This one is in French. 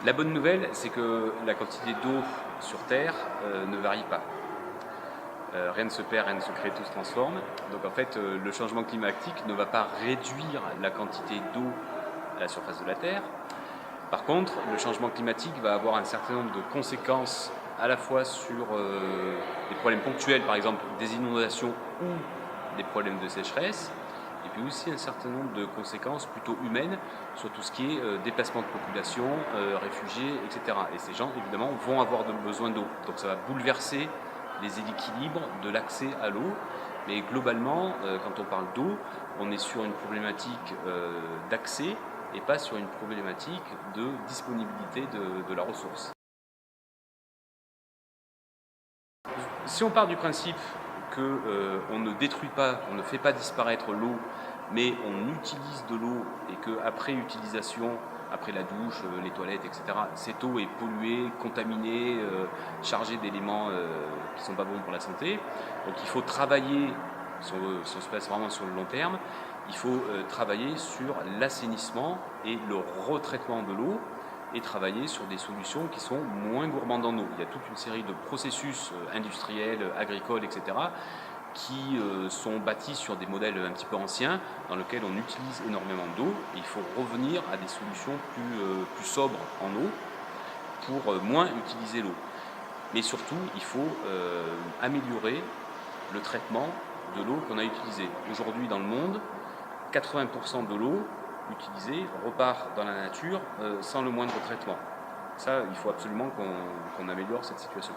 La bonne nouvelle, c'est que la quantité d'eau sur Terre ne varie pas. Rien ne se perd, rien ne se crée, tout se transforme. Donc en fait, le changement climatique ne va pas réduire la quantité d'eau à la surface de la Terre. Par contre, le changement climatique va avoir un certain nombre de conséquences à la fois sur des problèmes ponctuels, par exemple des inondations ou des problèmes de sécheresse, et puis aussi un certain nombre de conséquences plutôt humaines sur tout ce qui est déplacement de population, réfugiés, etc. Et ces gens, évidemment, vont avoir besoin d'eau. Donc ça va bouleverser les équilibres de l'accès à l'eau. Mais globalement, quand on parle d'eau, on est sur une problématique d'accès et pas sur une problématique de disponibilité de la ressource. Si on part du principe qu'on ne détruit pas, on ne fait pas disparaître l'eau, mais on utilise de l'eau et qu'après utilisation, après la douche, les toilettes, etc., cette eau est polluée, contaminée, chargée d'éléments qui ne sont pas bons pour la santé. Donc il faut travailler, si on se place vraiment sur le long terme, il faut travailler sur l'assainissement et le retraitement de l'eau et travailler sur des solutions qui sont moins gourmandes en eau. Il y a toute une série de processus industriels, agricoles, etc., qui sont bâtis sur des modèles un petit peu anciens, dans lesquels on utilise énormément d'eau. Il faut revenir à des solutions plus sobres en eau pour moins utiliser l'eau. Mais surtout, il faut améliorer le traitement de l'eau qu'on a utilisée. Aujourd'hui, dans le monde, 80% de l'eau utilisée repart dans la nature sans le moindre traitement. Ça, il faut absolument qu'on améliore cette situation.